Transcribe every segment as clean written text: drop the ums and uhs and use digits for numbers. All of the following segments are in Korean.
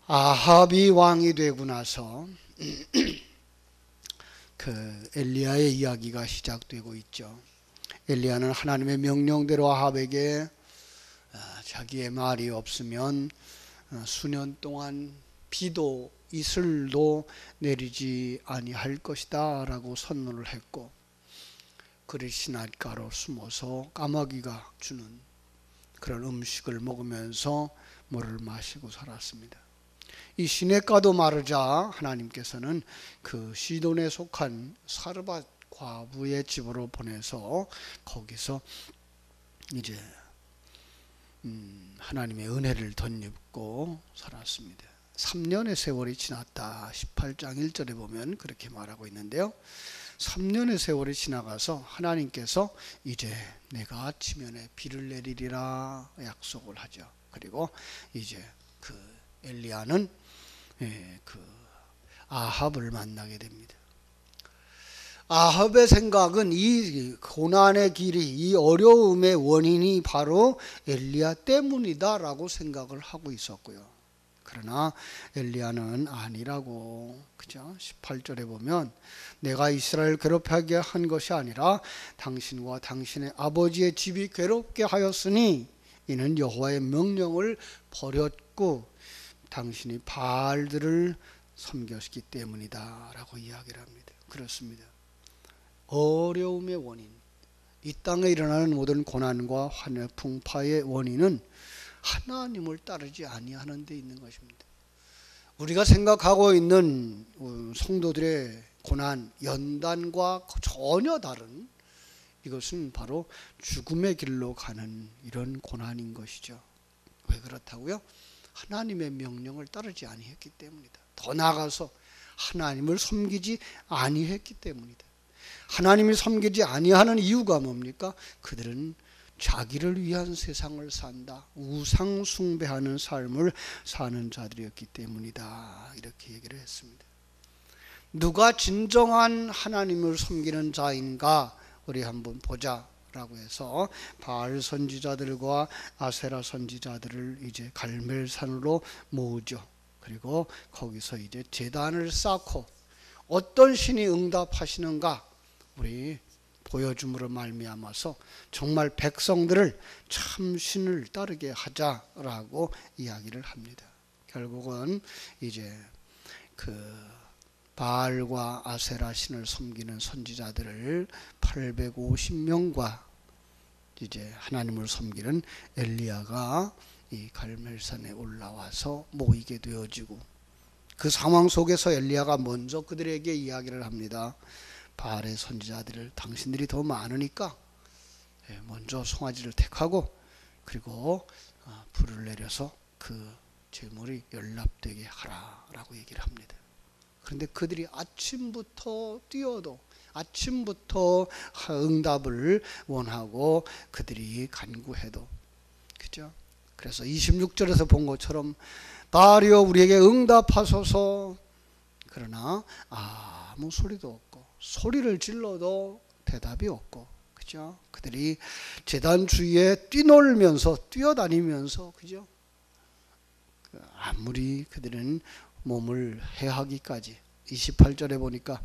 아합이 왕이 되고 나서 그 엘리야의 이야기가 시작되고 있죠. 엘리야는 하나님의 명령대로 아합에게 자기의 말이 없으면 수년 동안 비도 이슬도 내리지 아니할 것이다 라고 선언을 했고, 그를 시냇가로 숨어서 까마귀가 주는 그런 음식을 먹으면서 물을 마시고 살았습니다. 이 시냇가도 마르자 하나님께서는 그 시돈에 속한 사르밧 과부의 집으로 보내서 거기서 이제 하나님의 은혜를 덧입고 살았습니다. 3년의 세월이 지났다. 18장 1절에 보면 그렇게 말하고 있는데요. 3년의 세월이 지나가서 하나님께서 이제 내가 아침면에 비를 내리리라 약속을 하죠. 그리고 이제 그 엘리야는 그 아합을 만나게 됩니다. 아합의 생각은 이 고난의 길이, 이 어려움의 원인이 바로 엘리야 때문이다라고 생각을 하고 있었고요. 그러나 엘리야는 아니라고, 그죠? 18절에 보면 내가 이스라엘 괴롭게 한 것이 아니라 당신과 당신의 아버지의 집이 괴롭게 하였으니 이는 여호와의 명령을 버렸고 당신이 바알들을 섬겼기 때문이다 라고 이야기를 합니다. 그렇습니다. 어려움의 원인, 이 땅에 일어나는 모든 고난과 환의 풍파의 원인은 하나님을 따르지 아니하는 데 있는 것입니다. 우리가 생각하고 있는 성도들의 고난, 연단과 전혀 다른, 이것은 바로 죽음의 길로 가는 이런 고난인 것이죠. 왜 그렇다고요? 하나님의 명령을 따르지 아니했기 때문이다. 더 나아가서 하나님을 섬기지 아니했기 때문이다. 하나님을 섬기지 아니하는 이유가 뭡니까? 그들은 자기를 위한 세상을 산다. 우상 숭배하는 삶을 사는 자들이었기 때문이다. 이렇게 얘기를 했습니다. 누가 진정한 하나님을 섬기는 자인가? 우리 한번 보자 라고 해서 바알 선지자들과 아세라 선지자들을 이제 갈멜산으로 모으죠. 그리고 거기서 이제 제단을 쌓고 어떤 신이 응답하시는가 우리 보여줌으로 말미암아서 정말 백성들을 참 신을 따르게 하자라고 이야기를 합니다. 결국은 이제 그 바알과 아세라 신을 섬기는 선지자들을 850명과 이제 하나님을 섬기는 엘리야가 이 갈멜산에 올라와서 모이게 되어지고, 그 상황 속에서 엘리야가 먼저 그들에게 이야기를 합니다. 바알의 선지자들을 당신들이 더 많으니까 먼저 송아지를 택하고 그리고 불을 내려서 그 제물이 연락되게 하라라고 얘기를 합니다. 그런데 그들이 아침부터 뛰어도 아침부터 응답을 원하고 그들이 간구해도, 그죠? 그래서 26절에서 본 것처럼 바알이여 우리에게 응답하소서. 그러나 아무 소리도 없고 소리를 질러도 대답이 없고, 그죠? 그들이 제단 주위에 뛰놀면서 뛰어다니면서, 그죠? 아무리 그들은 몸을 해하기까지 28절에 보니까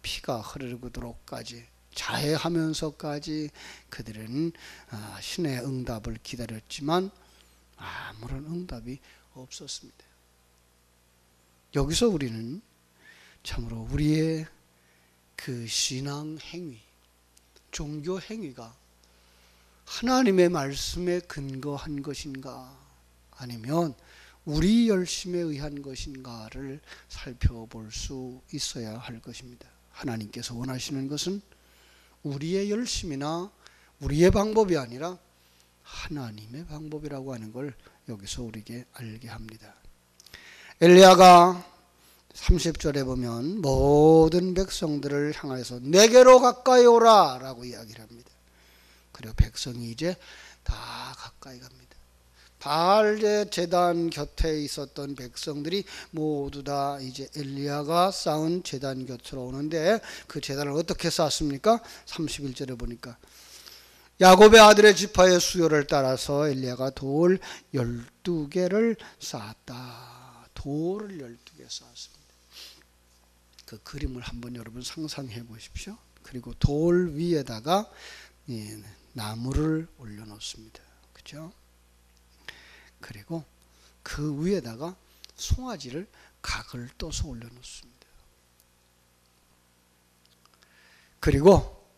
피가 흐르도록까지 자해하면서까지 그들은 신의 응답을 기다렸지만 아무런 응답이 없었습니다. 여기서 우리는 참으로 우리의 그 신앙 행위, 종교 행위가 하나님의 말씀에 근거한 것인가 아니면 우리 열심에 의한 것인가를 살펴볼 수 있어야 할 것입니다. 하나님께서 원하시는 것은 우리의 열심이나 우리의 방법이 아니라 하나님의 방법이라고 하는 걸 여기서 우리에게 알게 합니다. 엘리야가 30절에 보면 모든 백성들을 향해서 내게로 가까이 오라 라고 이야기를 합니다. 그리고 백성이 이제 다 가까이 갑니다. 바알의 제단 곁에 있었던 백성들이 모두 다 이제 엘리야가 쌓은 제단 곁으로 오는데, 그 제단을 어떻게 쌓았습니까? 31절에 보니까 야곱의 아들의 지파의 수요를 따라서 엘리야가 돌 12개를 쌓았다. 돌을 12개 쌓았습니다. 그 그림을 한번 여러분 상상해 보십시오. 그리고 돌 위에다가 나무를 올려놓습니다. 그죠? 그리고 그 위에다가 송아지를 각을 떠서 올려놓습니다. 그리고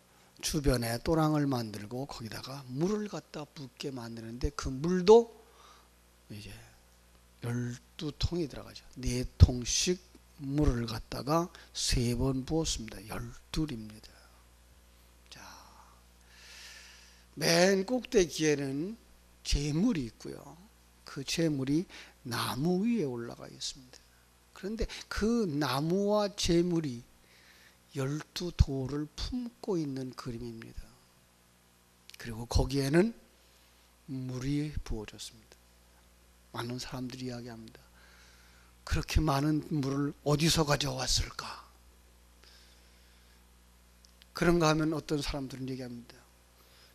주변에 또랑을 만들고 거기다가 물을 갖다 붓게 만드는데 그 물도 이제 12통이 들어가죠. 4통씩 물을 갖다가 3번 부었습니다. 12입니다. 자, 맨 꼭대기에는 재물이 있고요. 그 재물이 나무 위에 올라가 있습니다. 그런데 그 나무와 재물이 12돌을 품고 있는 그림입니다. 그리고 거기에는 물이 부어졌습니다. 많은 사람들이 이야기합니다. 그렇게 많은 물을 어디서 가져왔을까? 그런가 하면 어떤 사람들은 얘기합니다.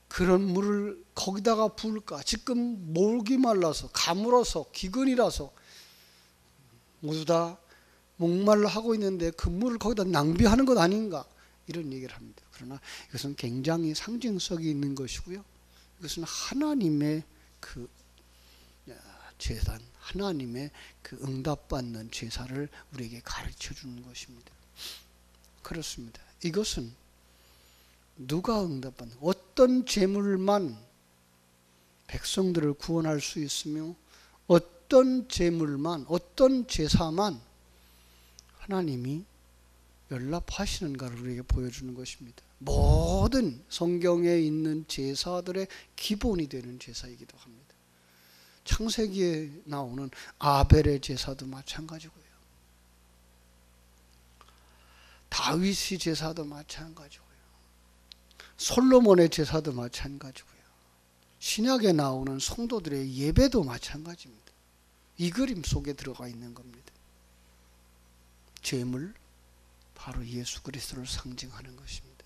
그런 물을 거기다가 부을까? 지금 목이 말라서 가물어서 기근이라서 모두 다 목말라 하고 있는데 그 물을 거기다 낭비하는 것 아닌가? 이런 얘기를 합니다. 그러나 이것은 굉장히 상징성이 있는 것이고요. 이것은 하나님의 그 제단, 하나님의 그 응답받는 제사를 우리에게 가르쳐 주는 것입니다. 그렇습니다. 이것은 누가 응답받는, 어떤 제물만 백성들을 구원할 수 있으며 어떤 제물만, 어떤 제사만 하나님이 연락하시는가를 우리에게 보여주는 것입니다. 모든 성경에 있는 제사들의 기본이 되는 제사이기도 합니다. 창세기에 나오는 아벨의 제사도 마찬가지고요. 다윗의 제사도 마찬가지고요. 솔로몬의 제사도 마찬가지고요. 신약에 나오는 성도들의 예배도 마찬가지입니다. 이 그림 속에 들어가 있는 겁니다. 제물, 바로 예수 그리스도를 상징하는 것입니다.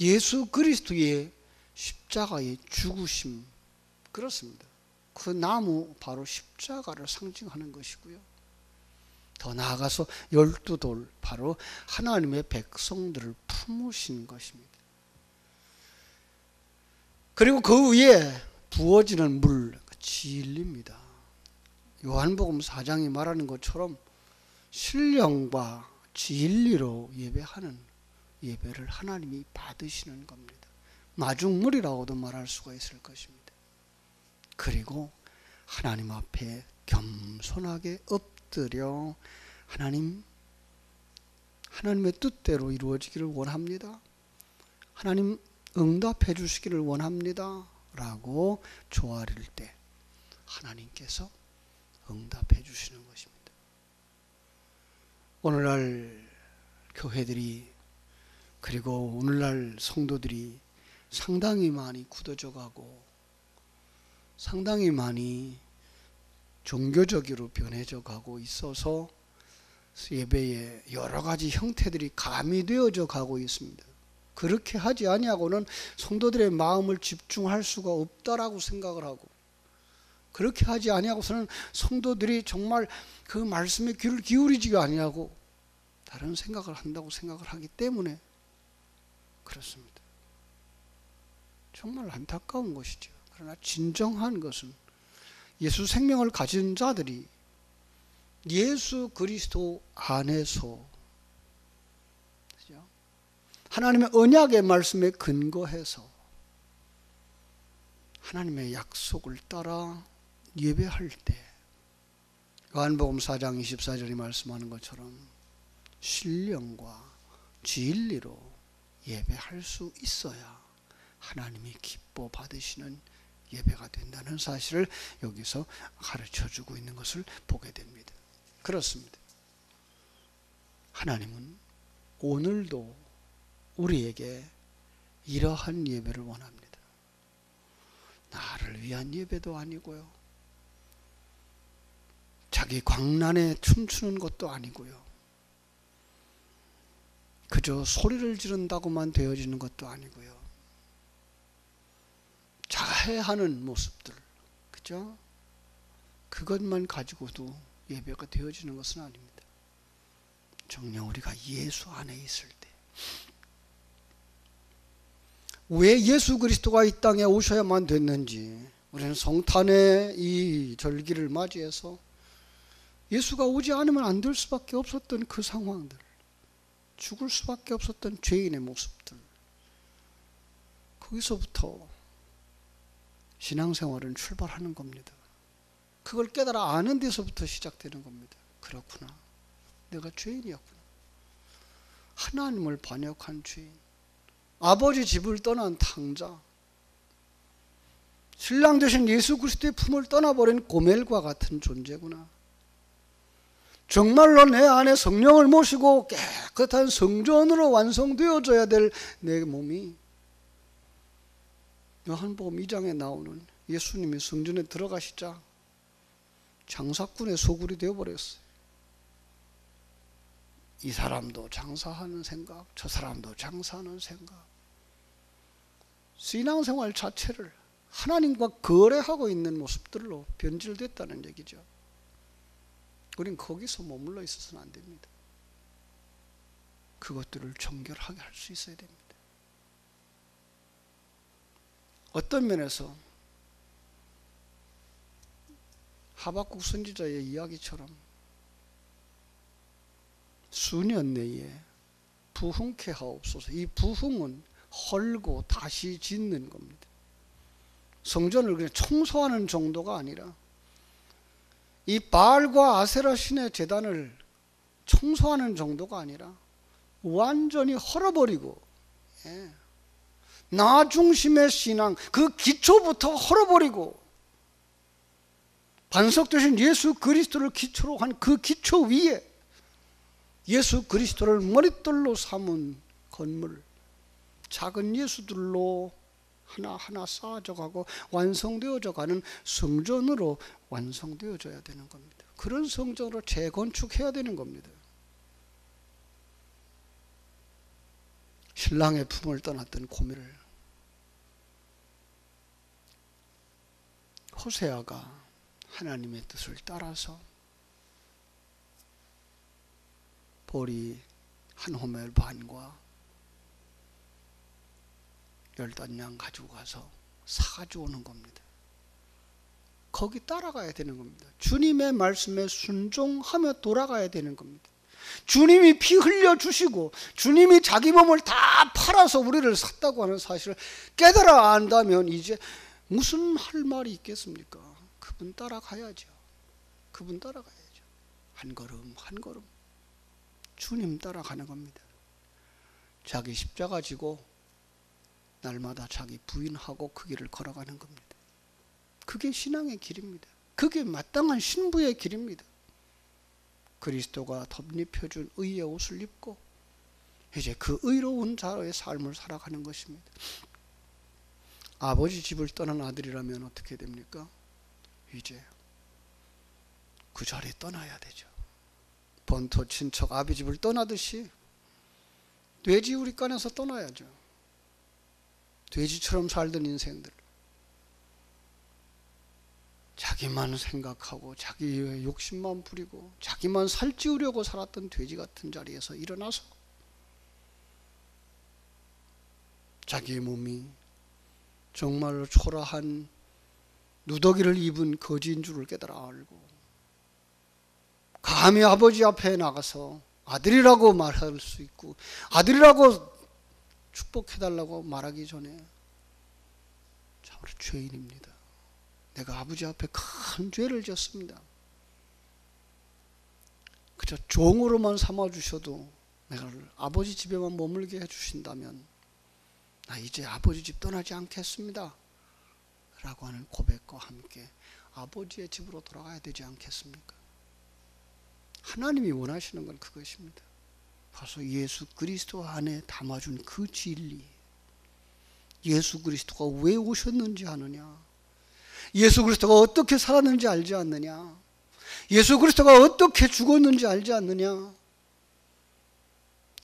예수 그리스도의 십자가의 죽으심, 그렇습니다. 그 나무 바로 십자가를 상징하는 것이고요. 더 나아가서 12돌, 바로 하나님의 백성들을 품으신 것입니다. 그리고 그 위에 부어지는 물, 진리입니다. 요한복음 4장이 말하는 것처럼 신령과 진리로 예배하는 예배를 하나님이 받으시는 겁니다. 마중물이라고도 말할 수가 있을 것입니다. 그리고 하나님 앞에 겸손하게 엎드려 하나님의 뜻대로 이루어지기를 원합니다. 하나님 응답해 주시기를 원합니다. 라고 조아릴 때 하나님께서 응답해 주시는 것입니다. 오늘날 교회들이, 그리고 오늘날 성도들이 상당히 많이 굳어져 가고 상당히 많이 종교적으로 변해져 가고 있어서 예배에 여러 가지 형태들이 가미되어져 가고 있습니다. 그렇게 하지 아니하고는 성도들의 마음을 집중할 수가 없다라고 생각을 하고, 그렇게 하지 아니하고서는 성도들이 정말 그 말씀에 귀를 기울이지 아니하고 다른 생각을 한다고 생각을 하기 때문에 그렇습니다. 정말 안타까운 것이죠. 그러나 진정한 것은 예수 생명을 가진 자들이 예수 그리스도 안에서 하나님의 언약의 말씀에 근거해서 하나님의 약속을 따라 예배할 때 요한복음 4장 24절이 말씀하는 것처럼 신령과 진리로 예배할 수 있어야 하나님이 기뻐 받으시는 예배가 된다는 사실을 여기서 가르쳐주고 있는 것을 보게 됩니다. 그렇습니다. 하나님은 오늘도 우리에게 이러한 예배를 원합니다. 나를 위한 예배도 아니고요, 자기 광란에 춤추는 것도 아니고요, 그저 소리를 지른다고만 되어지는 것도 아니고요, 자해하는 모습들, 그죠? 그것만 가지고도 예배가 되어지는 것은 아닙니다. 정녕 우리가 예수 안에 있을 때, 왜 예수 그리스도가 이 땅에 오셔야만 됐는지, 우리는 성탄의 이 절기를 맞이해서 예수가 오지 않으면 안 될 수밖에 없었던 그 상황들, 죽을 수밖에 없었던 죄인의 모습들, 거기서부터 신앙생활은 출발하는 겁니다. 그걸 깨달아 아는 데서부터 시작되는 겁니다. 그렇구나, 내가 죄인이었구나. 하나님을 반역한 죄인, 아버지 집을 떠난 탕자, 신랑 되신 예수 그리스도의 품을 떠나버린 고멜과 같은 존재구나. 정말로 내 안에 성령을 모시고 깨끗한 성전으로 완성되어져야 될 내 몸이 요한복음 2장에 나오는 예수님이 성전에 들어가시자 장사꾼의 소굴이 되어버렸어요. 이 사람도 장사하는 생각, 저 사람도 장사하는 생각, 신앙생활 자체를 하나님과 거래하고 있는 모습들로 변질됐다는 얘기죠. 우린 거기서 머물러 있어서는 안 됩니다. 그것들을 정결하게 할 수 있어야 됩니다. 어떤 면에서 하박국 선지자의 이야기처럼 수년 내에 부흥케 하옵소서. 이 부흥은 헐고 다시 짓는 겁니다. 성전을 그냥 청소하는 정도가 아니라 이 바알과 아세라 신의 제단을 청소하는 정도가 아니라 완전히 헐어버리고, 나 중심의 신앙, 그 기초부터 헐어버리고 반석 되신 예수 그리스도를 기초로 한 그 기초 위에 예수 그리스도를 머릿돌로 삼은 건물, 작은 예수들로 하나하나 쌓아져 가고 완성되어져 가는 성전으로 완성되어져야 되는 겁니다. 그런 성전으로 재건축해야 되는 겁니다. 신랑의 품을 떠났던 고멜을 호세아가 하나님의 뜻을 따라서 보리 한 호멜 반과 10단 가지고 가서 사가지고 오는 겁니다. 거기 따라가야 되는 겁니다. 주님의 말씀에 순종하며 돌아가야 되는 겁니다. 주님이 피 흘려주시고 주님이 자기 몸을 다 팔아서 우리를 샀다고 하는 사실을 깨달아 안다면 이제 무슨 할 말이 있겠습니까? 그분 따라가야죠. 그분 따라가야죠. 한 걸음 한 걸음 주님 따라가는 겁니다. 자기 십자가 지고 날마다 자기 부인하고 그 길을 걸어가는 겁니다. 그게 신앙의 길입니다. 그게 마땅한 신부의 길입니다. 그리스도가 덧입혀준 의의 옷을 입고 이제 그 의로운 자의 삶을 살아가는 것입니다. 아버지 집을 떠난 아들이라면 어떻게 됩니까? 이제 그 자리에 떠나야 되죠. 본토 친척 아비 집을 떠나듯이 돼지우리간에서 떠나야죠. 돼지처럼 살던 인생들, 자기만 생각하고 자기의 욕심만 부리고 자기만 살찌우려고 살았던 돼지 같은 자리에서 일어나서 자기의 몸이 정말로 초라한 누더기를 입은 거지인 줄을 깨달아 알고 감히 아버지 앞에 나가서 아들이라고 말할 수 있고 아들이라고 축복해달라고 말하기 전에 참으로 죄인입니다. 내가 아버지 앞에 큰 죄를 졌습니다. 그저 종으로만 삼아주셔도 내가 아버지 집에만 머물게 해주신다면 나 이제 아버지 집 떠나지 않겠습니다 라고 하는 고백과 함께 아버지의 집으로 돌아가야 되지 않겠습니까? 하나님이 원하시는 건 그것입니다. 바로 예수 그리스도 안에 담아준 그 진리, 예수 그리스도가 왜 오셨는지 아느냐, 예수 그리스도가 어떻게 살았는지 알지 않느냐, 예수 그리스도가 어떻게 죽었는지 알지 않느냐,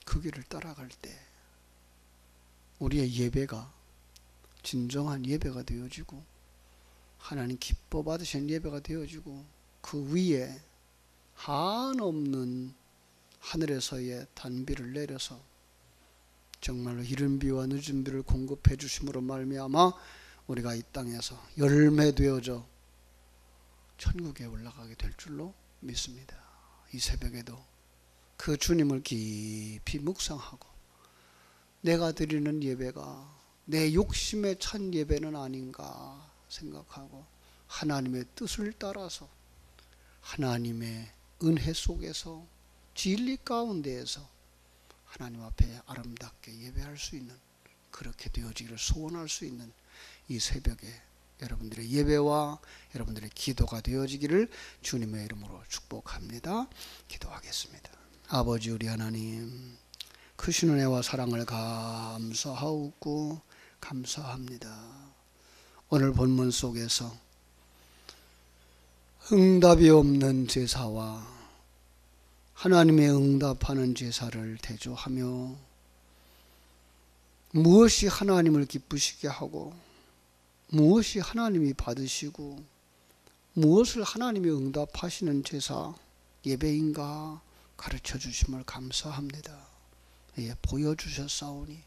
그 길을 따라갈 때 우리의 예배가 진정한 예배가 되어지고 하나님 기뻐 받으시는 예배가 되어지고 그 위에 한없는 하늘에서의 단비를 내려서 정말로 이른 비와 늦은 비를 공급해 주심으로 말미암아 우리가 이 땅에서 열매되어져 천국에 올라가게 될 줄로 믿습니다. 이 새벽에도 그 주님을 깊이 묵상하고 내가 드리는 예배가 내 욕심에 찬 예배는 아닌가 생각하고 하나님의 뜻을 따라서 하나님의 은혜 속에서 진리 가운데에서 하나님 앞에 아름답게 예배할 수 있는, 그렇게 되어지기를 소원할 수 있는 이 새벽에 여러분들의 예배와 여러분들의 기도가 되어지기를 주님의 이름으로 축복합니다. 기도하겠습니다. 아버지 우리 하나님, 크신 은혜와 사랑을 감사하고 감사합니다. 오늘 본문 속에서 응답이 없는 제사와 하나님의 응답하는 제사를 대조하며 무엇이 하나님을 기쁘시게 하고 무엇이 하나님이 받으시고 무엇을 하나님이 응답하시는 제사 예배인가 가르쳐 주심을 감사합니다. 예, 보여주셨사오니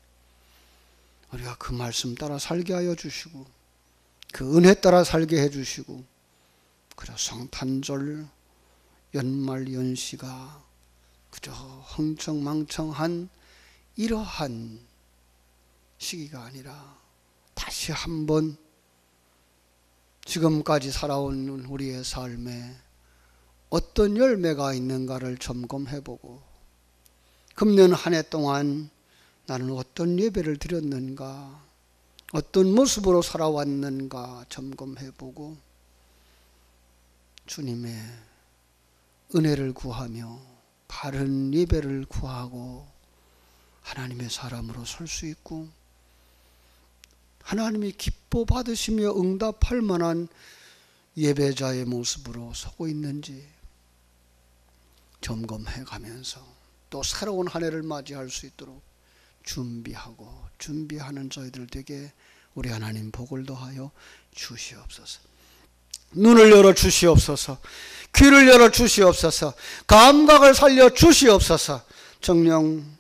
우리가 그 말씀 따라 살게 하여 주시고 그 은혜 따라 살게 해 주시고 그저 성탄절 연말 연시가 그저 흥청망청한 이러한 시기가 아니라 다시 한번 지금까지 살아온 우리의 삶에 어떤 열매가 있는가를 점검해보고 금년 한 해 동안 나는 어떤 예배를 드렸는가, 어떤 모습으로 살아왔는가 점검해보고 주님의 은혜를 구하며 바른 예배를 구하고 하나님의 사람으로 설 수 있고 하나님이 기뻐 받으시며 응답할 만한 예배자의 모습으로 서고 있는지 점검해 가면서 또 새로운 한 해를 맞이할 수 있도록 준비하는 저희들 되게 우리 하나님 복을 더하여 주시옵소서. 눈을 열어 주시옵소서. 귀를 열어 주시옵소서. 감각을 살려 주시옵소서. 정녕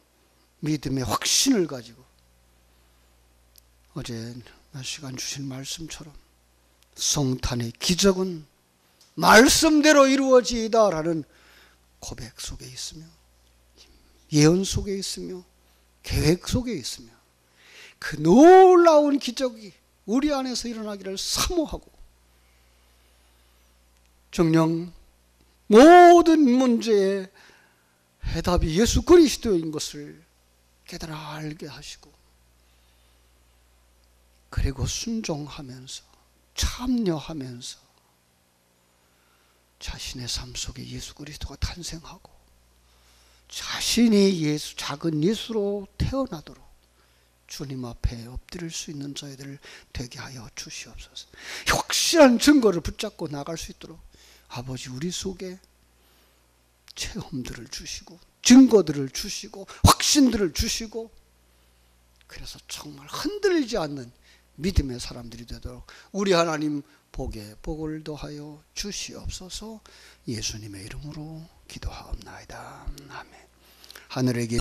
믿음의 확신을 가지고 어제 몇 시간 주신 말씀처럼 성탄의 기적은 말씀대로 이루어지이다라는 고백 속에 있으며 예언 속에 있으며 계획 속에 있으며 그 놀라운 기적이 우리 안에서 일어나기를 사모하고 정녕 모든 문제의 해답이 예수 그리스도인 것을 깨달아 알게 하시고 그리고 순종하면서 참여하면서 자신의 삶 속에 예수 그리스도가 탄생하고 자신이 작은 예수로 태어나도록 주님 앞에 엎드릴 수 있는 저희들 되게 하여 주시옵소서. 확실한 증거를 붙잡고 나갈 수 있도록 아버지 우리 속에 체험들을 주시고 증거들을 주시고 확신들을 주시고 그래서 정말 흔들리지 않는 믿음의 사람들이 되도록 우리 하나님 복에 복을 더하여 주시옵소서. 예수님의 이름으로 기도하옵나이다. 아멘. 하늘에